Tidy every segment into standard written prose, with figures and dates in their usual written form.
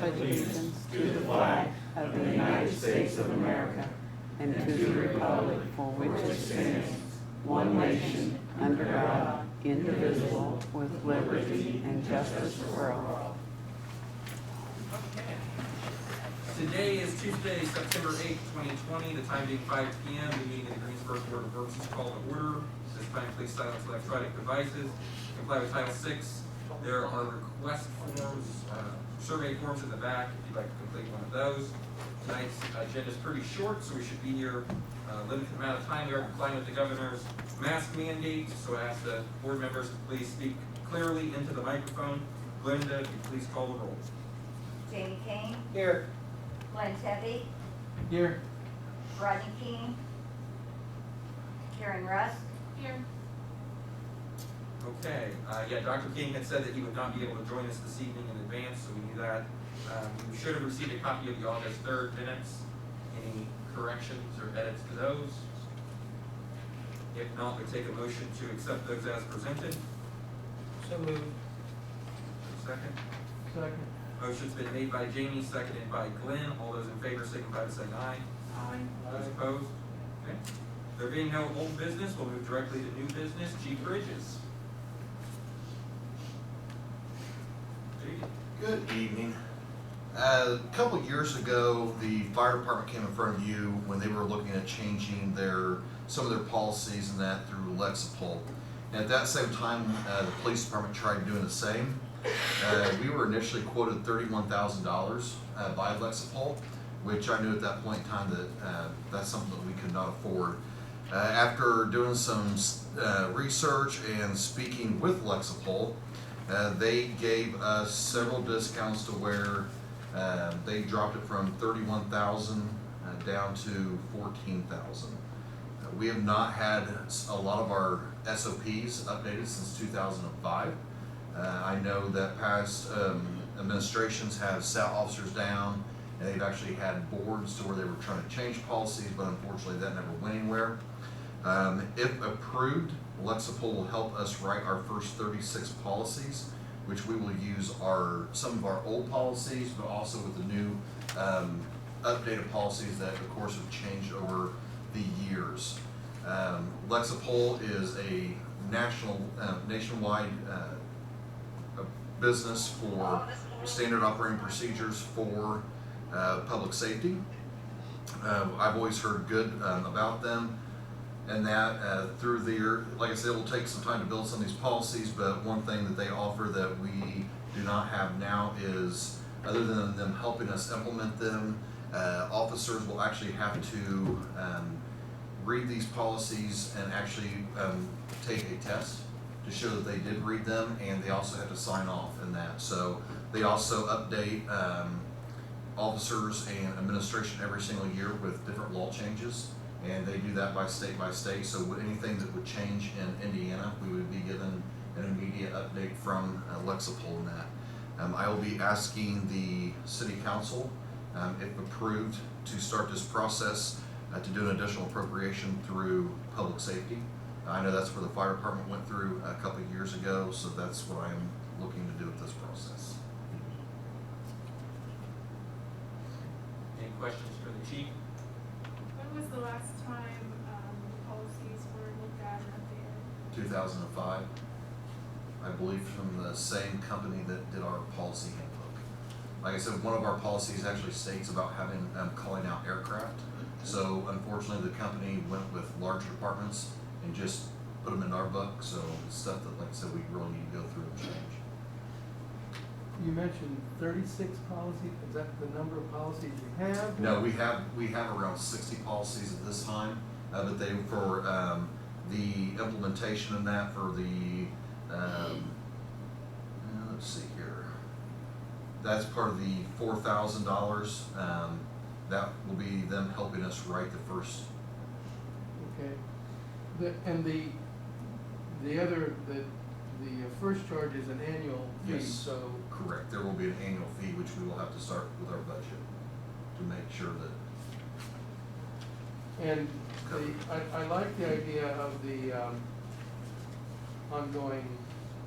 pledge allegiance to the flag of the United States of America and to the republic for which it stands, one nation, under God, indivisible, with liberty and justice for all. Today is Tuesday, September 8th, 2020. The time being 5 p.m. The meeting of the Greensburg Board of Works is called to order. This time, please silence electronic devices. Comply with Title VI. There are request forms, survey forms in the back if you'd like to complete one of those. Tonight's agenda is pretty short, so we should be here a limited amount of time. We are complying with the governor's mask mandate, so I ask the board members to please speak clearly into the microphone. Brenda, if you please call the roll. Jamie Kane. Here. Glenn Tevy. Here. Rodney King. Karen Rust. Here. Okay, Dr. King had said that he would not be able to join us this evening in advance, so we knew that. You should have received a copy of the August 3rd minutes. Any corrections or edits to those? If not, we take a motion to accept those as presented. So moved. Second. Second. Motion's been made by Jamie, seconded by Glenn. All those in favor signify by saying aye. Aye. Those opposed? Okay. There being no old business, we'll move directly to new business. Chief Bridges. Good evening. A couple of years ago, the fire department came in front of you when they were looking at changing some of their policies and that through Lexipol. And at that same time, the police department tried doing the same. We were initially quoted $31,000 by Lexipol, which I knew at that point in time that that's something that we could not afford. After doing some research and speaking with Lexipol, they gave us several discounts to where they dropped it from $31,000 down to $14,000. We have not had a lot of our SOPs updated since 2005. I know that past administrations have sat officers down, and they've actually had boards to where they were trying to change policies, but unfortunately that never went anywhere. If approved, Lexipol will help us write our first 36 policies, which we will use some of our old policies, but also with the new updated policies that, of course, have changed over the years. Lexipol is a nationwide business for standard operating procedures for public safety. I've always heard good about them. And that through their, like I said, it will take some time to build some of these policies, but one thing that they offer that we do not have now is, other than them helping us implement them, officers will actually have to read these policies and actually take a test to show that they did read them, and they also have to sign off in that. So they also update officers and administration every single year with different law changes. And they do that by state, so anything that would change in Indiana, we would be given an immediate update from Lexipol in that. I will be asking the city council, if approved, to start this process to do an additional appropriation through public safety. I know that's where the fire department went through a couple of years ago, so that's what I'm looking to do with this process. Any questions for the chief? When was the last time policies were looked at and updated? 2005, I believe, from the same company that did our policy handbook. Like I said, one of our policies actually states about having calling out aircraft. So unfortunately, the company went with larger departments and just put them in our book. So it's stuff that, like I said, we really need to go through and change. You mentioned 36 policies. Is that the number of policies you have? No, we have around 60 policies at this time, but they for the implementation of that for the let's see here. That's part of the $4,000. That will be them helping us write the first. Okay. The first charge is an annual fee. Yes. So Correct. There will be an annual fee, which we will have to start with our budget to make sure that. And I like the idea of the ongoing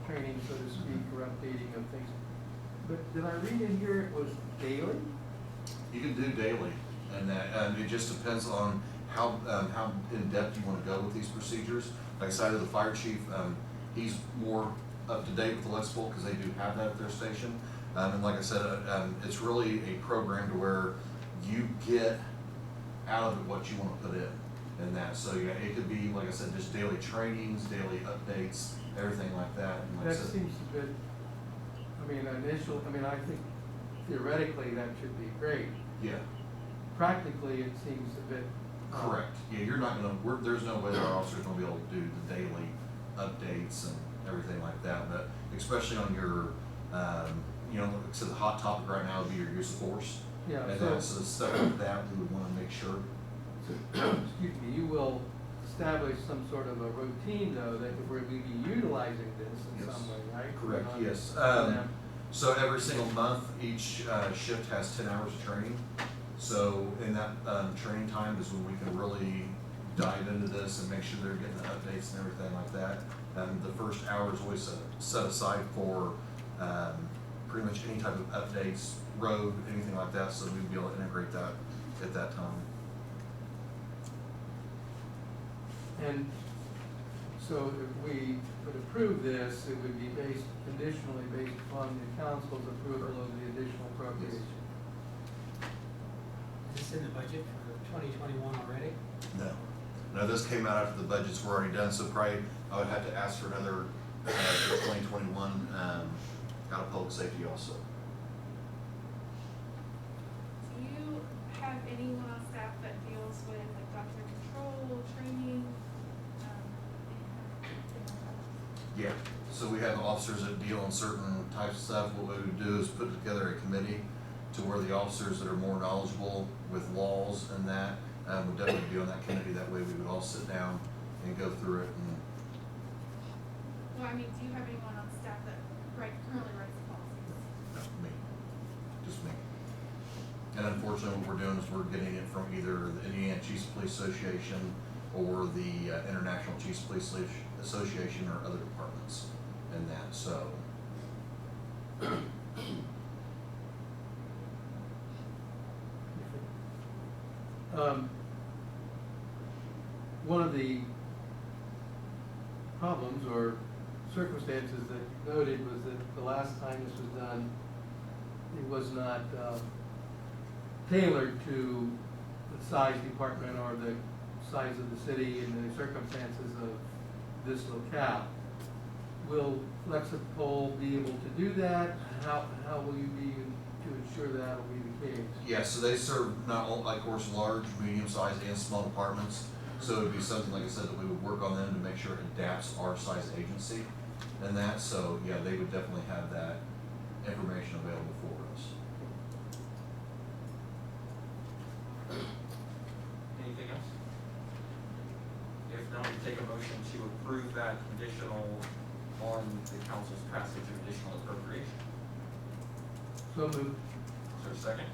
training, so to speak, or updating of things. But did I read in here it was daily? You can do daily, and that, it just depends on how in-depth you wanna go with these procedures. Like I said, the fire chief, he's more up to date with the Lexipol, cause they do have that at their station. And like I said, it's really a program to where you get out of it what you wanna put in that. So yeah, it could be, like I said, just daily trainings, daily updates, everything like that. And like I That said, seems a bit, I think theoretically that should be great. yeah. Practically, it seems a bit. Correct, yeah, you're not gonna, there's no way that our officers gonna be able to do the daily updates and everything like that, but especially on your, like I said, the hot topic right now would be your use of force. Yeah, And so- that's, so stuff like that, we would wanna make sure. Excuse me, you will establish some sort of a routine though, that we're going to be utilizing this in Yes. some way, right? Correct, On- yes. on them. So every single month, each, shift has 10 hours of training. So in that, training time is when we can really dive into this and make sure they're getting the updates and everything like that. The first hour is always set aside for, pretty much any type of updates, road, anything like that, so we'd be able to integrate that at that time. And so if we would approve this, it would be conditionally based upon the council's approval of the additional appropriation. Is this in the budget for 2021 already? No. No, this came out after the budgets were already done, so probably I would have to ask for another, for 2021, out of public safety also. Do you have anyone on staff that deals with like document control, training? Yeah, so we have officers that deal in certain types of stuff. What we would do is put together a committee to where the officers that are more knowledgeable with laws and that, would definitely be on that committee. That way we would all sit down and go through it and, Well, do you have anyone on staff that currently writes the policies? no, me, just me. And unfortunately, what we're doing is we're getting it from either the Indiana Chiefs Police Association or the International Chiefs Police Association or other departments and that, so. One of the problems or circumstances that you noted was that the last time this was done, it was not tailored to the size department or the size of the city and the circumstances of this locale. Will Lexipol be able to do that? How will you be to ensure that will be the case? Yeah, so they serve not only, of course, large, medium-sized, and small departments. So it would be something, like I said, that we would work on them to make sure it adapts our size agency and that. So, yeah, they would definitely have that information available for us. Anything else? If not, we take a motion to approve that conditional on the council's passage of additional appropriation. So moved. Is there a second?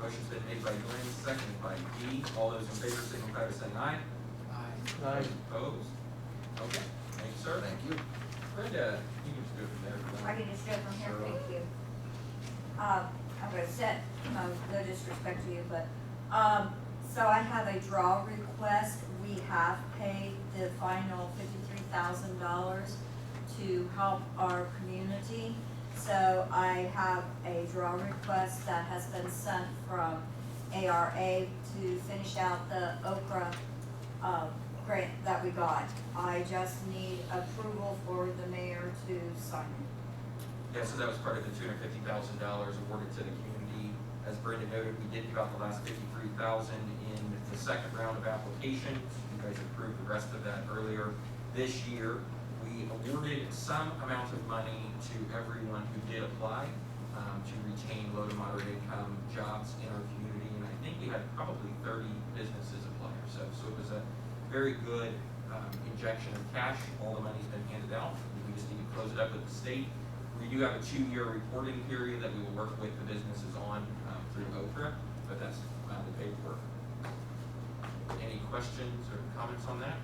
Motion's been made by Glenn, seconded by Dee. All those in favor signify by saying aye. Aye. Aye. Opposed? Okay, thank you, sir. Thank you. Brenda, you can just go from there. I can just go from here, Sure. thank you. I'm gonna set, no disrespect to you, but, so I have a draw request. We have paid the final $53,000 to help our community. So I have a draw request that has been sent from ARA to finish out the OCRA, grant that we got. I just need approval for the mayor to sign it. Yeah, so that was part of the $250,000 awarded to the community. As Brenda noted, we did give out the last $53,000 in the second round of applications. You guys approved the rest of that earlier this year. We awarded some amount of money to everyone who did apply to retain low to moderate income jobs in our community. And I think we had probably 30 businesses apply or so. So it was a very good injection of cash. All the money's been handed out. We just need to close it up with the state. We do have a 2-year reporting period that we will work with the businesses on through OCRA, but that's the paperwork. Any questions or comments on that?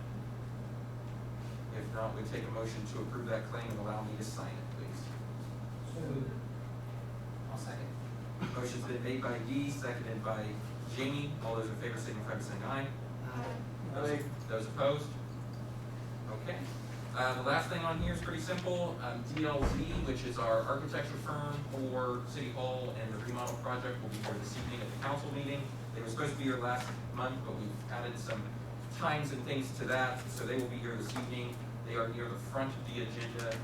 If not, we take a motion to approve that claim and allow me to sign it, please. I'll second. Motion's been made by Dee, seconded by Jamie. All those in favor signify by saying aye. Those opposed? Okay. The last thing on here is pretty simple. DLZ, which is our architecture firm for City Hall and the remodel project, will be here this evening at the council meeting. They were supposed to be here last month, but we've added some times and things to that, so they will be here this evening. They are near the front of the agenda,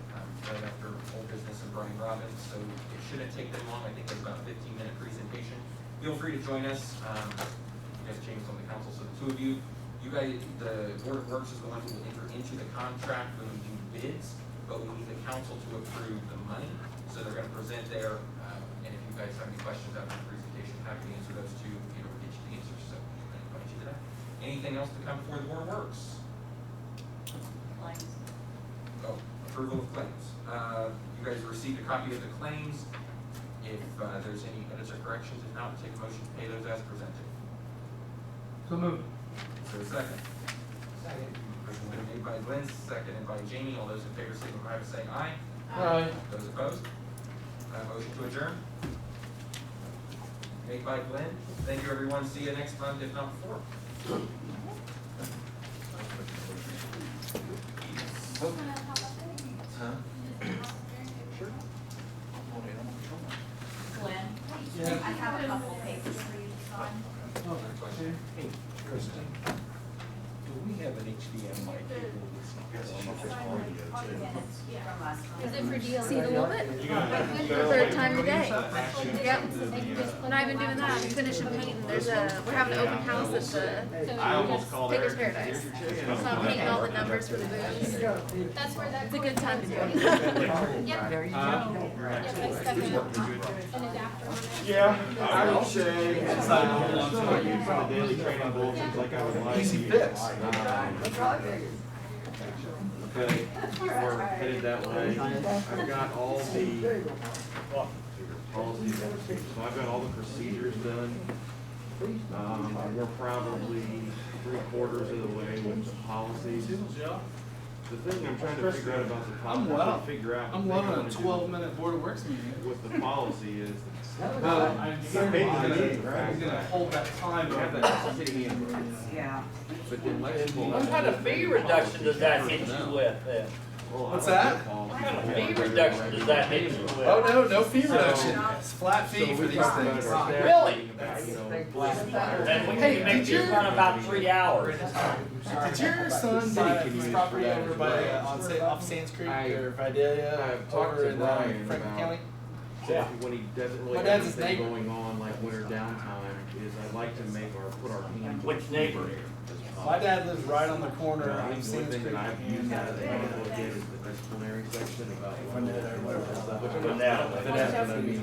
right after old business and Brian Robbins, so it shouldn't take them long. I think it's about a 15-minute presentation. Feel free to join us. You guys, James on the council, so the two of you guys, the Board of Works is the one who will enter into the contract when we do bids, but we need the council to approve the money, so they're gonna present there, and if you guys have any questions after the presentation, happy to answer those too, get you the answers, so I invite you to that. Anything else to come before the Board of Works? Claims. Oh, approval of claims. You guys received a copy of the claims. If there's any edits or corrections, if not, take a motion to pay those as presented. So moved. Is there a second? Second. Motion been made by Glenn, seconded by Jamie. All those in favor signify by saying aye. Aye. Those opposed? Motion to adjourn. Made by Glenn. Thank you, everyone. See you next month, if not before. Huh? Glenn, Yeah. I have a couple of papers for you to sign. Hey, Kristen, do we have an HDMI cable that's on the On the minutes from last night. Is it for DLC a little bit? Third time today. Yep. And I've been doing that. I'm finishing painting. We're having an open house at the Baker's Paradise. So I'm painting all the numbers for the booths. That's where that. It's a good time to do it. Yep. There you go. Yep, I stuck an adapter on it. Yeah, I would say it's like I use for the daily training bulletins like I would like. Easy fix. Okay, we're headed that way. I've got all the policies, so I've got all the procedures done. We're probably 3/4 of the way with the policies. The thing I'm trying to figure out about the policy, I'm trying to figure out. I'm loving a 12-minute Board of Works meeting. With the policy is. I'm gonna hold that time. Have that city handbook. Yeah. But then Lexipol. What kind of fee reduction does that hit you with then? What's that? What kind of fee reduction does that hit you with? Oh, no fee reduction. It's flat fee for these things. Really? Then we Hey, can make did this you- run about 3 hours. Did your son buy his property over by, off Sands Creek or Vidalia I've talked over to in Brian Franklin about- County? Yeah. When he doesn't really My have dad's his anything neighbor. going on, like winter downtime, is I'd like to put our hands. Which neighbor? My dad lives right on the corner I of think the Sands one thing Creek that I've used and, out of the handbook is the disciplinary section about. Vanetta. I mean,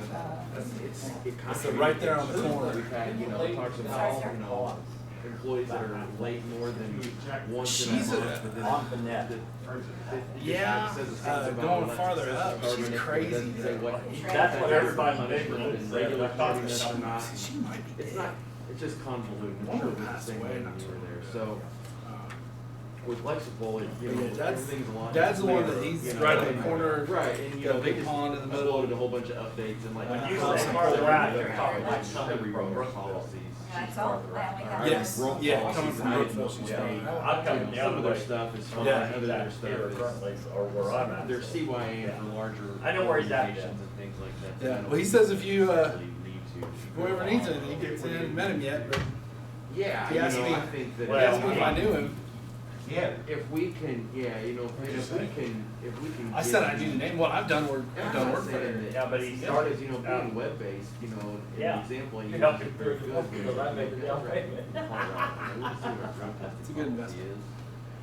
it's right there on the corner. We've had, it talks about, employees that are late more than once in a She's a- month, but then. On the net. Yeah, Says it's about going electric farther up, department, she's it crazy. doesn't say what- That's what everybody in the punishment neighborhood and said. regular I thought it punishment was or not. She might be It's dead. not, it's just convoluted, I'm One sure will it's pass the same away way not when you too were there, long. so. With Lexipol, Yeah, everything's a lot. Dad's the one that clearer, he's you know, right on and- the corner. Right, and got a they big just pond in the middle. uploaded a whole bunch of updates and like. When you say farther out, you're talking like Every something from road Brooksville. policies. Yeah, it's all, I only got. Yes, Road yeah, policies coming from and I didn't Brooksville, she's know. fine. I'm coming the Some other of their way. stuff is fine, Yeah. other than their Here stuff currently, is, or where I'm at. their CYA for larger I know where he's at, organizations and things like that. Yeah, I don't well, he says if you, really need to. whoever needs anything, he hasn't met him yet, but Yeah, He you asked know, me- I think that. he asked me if I knew him. Yeah, if we can, if we can. I said I knew the name. Well, I've done work for him. Yeah, but he As started, being web-based, in Yeah. the example, You you helped know, him very through good. the because I made the down payment. It's a good investment.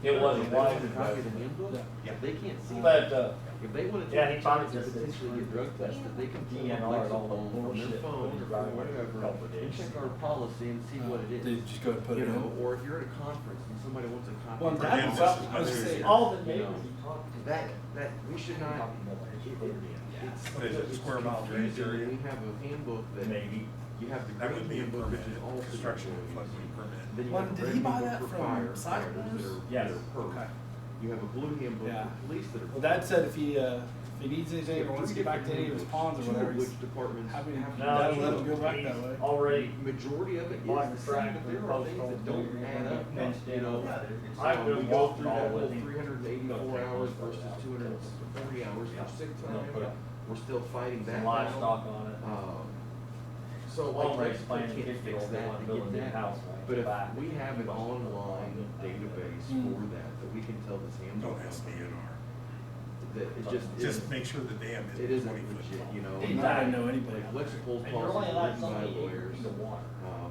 It wasn't wise, Copy of the handbook, if they can't see. but, If they wanna yeah, take he a chance finally to just potentially get drug tested, they can pull DNR up and all the Lexipol from bullshit their phone that or was whatever, couple days. and check our policy and see what it is. They just go and put You it know, in. or if you're at a conference and somebody wants a copy. Well, of Dad it, was up, I was just saying, all the You know, neighbors he talked to. that, we should not, What is it, square mile drainage area? we have a handbook that. Maybe. You have the That green would be a handbook, which permit, is all construction city would employees. be a permit. Then you Well, have a did red he buy handbook that for from firefighters Cyclones? that are, Yes. that are PERS. Okay. You have a blue handbook Yeah. for police that are. Well, Dad said if he If he needs anything or wants to get back to any of his ponds or whatever, Which departments happy to have No, let him go back that way. already majority of it is bought the the city, track, but there are things that don't add up, fenced you in. know. I will We go go through that all whole with him. 384 hours versus 240 hours for sick time. We're still fighting that Some battle. livestock on it. So Long like, range plan, we can't fix that to building get a that. house. But if we have an online database for that we can tell this handbook Don't ask me company in our. that it just Just isn't, make sure the dam it is isn't 20 foot legit, long. you know. I'm not gonna know anybody. Like Lexipol's And you're policies only are allowed written so by many lawyers. acres of water.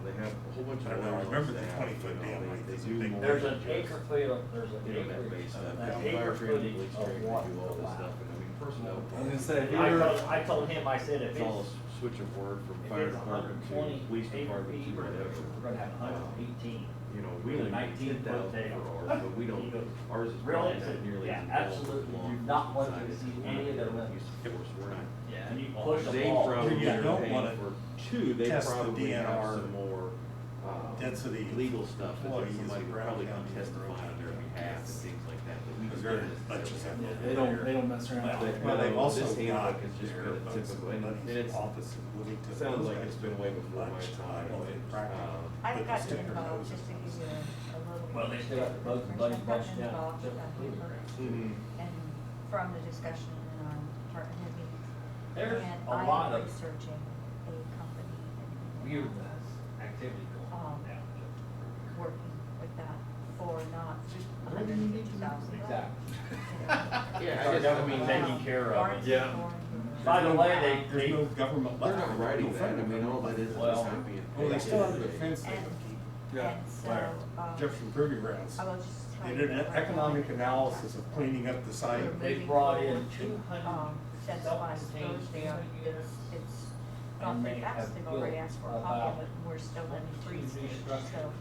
They have a whole bunch of I don't know, lawyers on remember the staff, 20-foot you know, dam they length is a do big more There's than an just, acre foot of, there's an you know, that acre, base stuff. an Fire acre training, footage police of training, they water do all this allowed. stuff, and I mean, personnel. I was gonna say, if I told him, I said, if It's all it's, a switch of word from if fire it's department to 120 police acre department feet to or whatever, whatever. we're gonna have 118. You know, we With a only pay 19 foot 10,000 tail. for ours, but we don't, He goes, ours is really? probably not nearly Yeah, as involved absolutely. with law Do not want enforcement to side. see We're any not of their gonna limits. use force. We're not. yeah, And you push them They all. probably You are don't paying wanna for two, they test the probably have DNR some more, density legal stuff that employees somebody in would Brown probably County be and testifying on their behalf and things like that, that we Because can they're do bunches of them. they don't mess around. Well, they've also This handbook got is just their been a typical, and it's, office in Bloomington. sounds Those like guys it's been way before my bunch. time. I know they practice. I've But got they stick their info, noses just to in give you a little. Well, they still got the boats and buddy bunch I've down. got info, Mhm. and from the discussion in our department head meetings. There's And a lot I am of researching a company in weird Minneapolis, activity going on now. working with that for not $150,000. Exactly. Yeah, Our government taking care of it. Yeah. By the way, There's no government They're left. not writing that, I mean, all that is Well, just not being. Oh, they paid. still have the fence they And, would keep. and so, Jefferson Proving Grounds. I will just tell They you. did an that economic analysis of cleaning up the site. they brought in 200 Since last self-contained Thursday, unit units. it's gone And pretty they fast, have they've already built asked for a about copy of it, and we're still in the freeze two new stage, structures so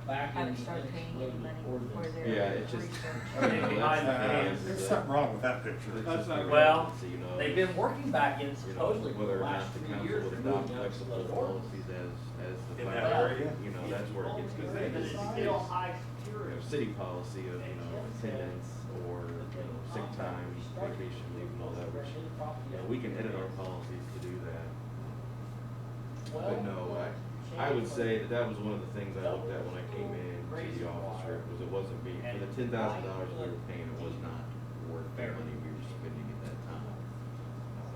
back in haven't the started paying any money for ordinance. their Yeah, it's just- research. Everything behind the scenes. There's something wrong with that picture. It's just a Well, redundancy, you know, They've been working back in you know, supposedly for whether the or last not the 3 council years. would They're adopt moving up to flexible the policies as the In fire that area? department, you know, that's where it gets But confusing. it's still high You security. know, city policy of, you know, attendance or, you know, sick time, vacation leave and all that, which, you know, we can edit our policies to do that. But no, I would say that was one of the things I looked at when I came in to the office, Rick, was it wasn't being, for the $10,000 we were paying, it was not worth the money we were spending at that time.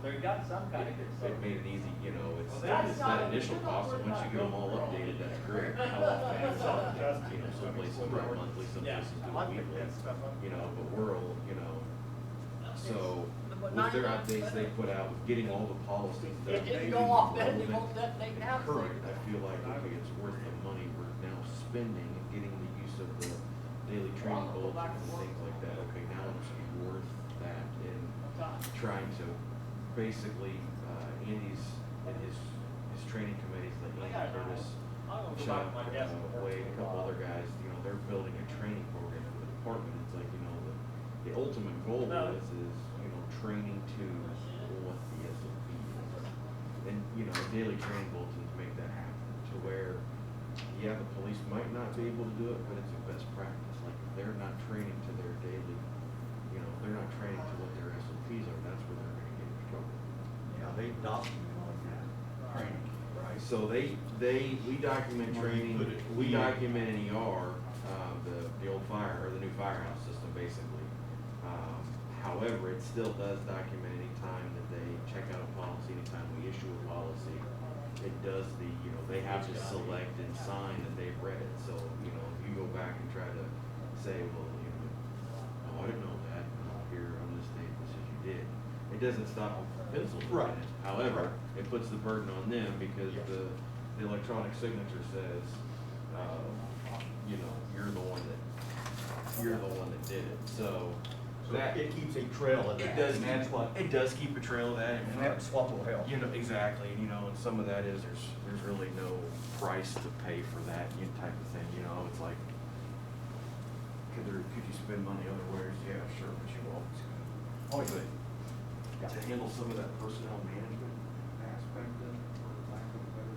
They've got some kind of good It made it easy, you know, it's Well, that's that not- initial cost, and once you get them all updated, that's great. How often is it? You know, some places do it monthly, some places do it weekly, you know, but we're all, you know, so with their updates they put out, with getting all the policies that It didn't maybe go off, then you relevant won't detonate and now. current, I feel like, okay, it's worth the money we're now spending and getting the use of the daily training bulletins and things like that, okay, now it's worth that, and trying to basically, Andy's and his training committees, like Andy Curtis, Chuck, Wade, a couple other guys, you know, they're building a training program for the department. It's like, you know, the ultimate goal is, you know, training to what the SOP is. And, you know, daily training bulletins make that happen to where, yeah, the police might not be able to do it, but it's a best practice. Like, if they're not training to their daily, you know, if they're not training to what their SOPs are, that's where they're gonna get in trouble. Yeah, they document training, right? So we document training, we document an ER, the old fire, or the new firehouse system, basically. However, it still does document any time that they check out a policy, anytime we issue a policy. It does you know, they have to select and sign that they've read it. So, you know, if you go back and try to say, well, you know, oh, I didn't know that, here on this date, this is you did. It doesn't stop with pencils. Right. However, it puts the burden on them because the electronic signature says, you know, you're the one that did it. So that It keeps a trail of that. it does. And that's what, It does keep a trail of that. and that swap will help. You know, exactly, and you know, and some of that is, there's really no price to pay for that type of thing, you know, it's like, could you spend money other ways? Yeah, sure, but you always could. Oh, good. To handle some of that personnel management aspect of it, for lack of a better.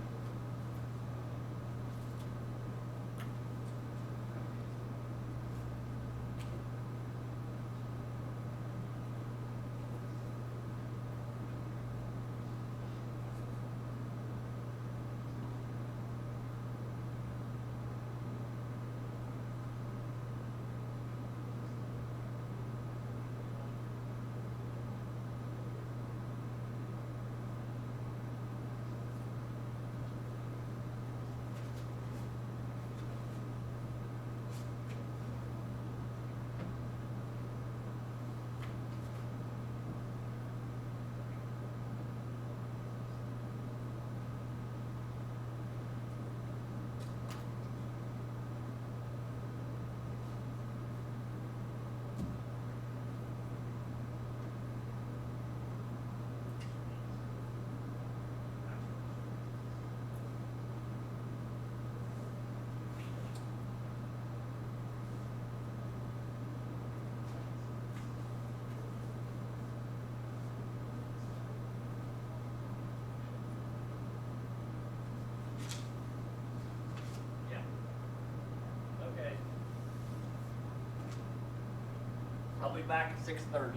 be back at 6:30.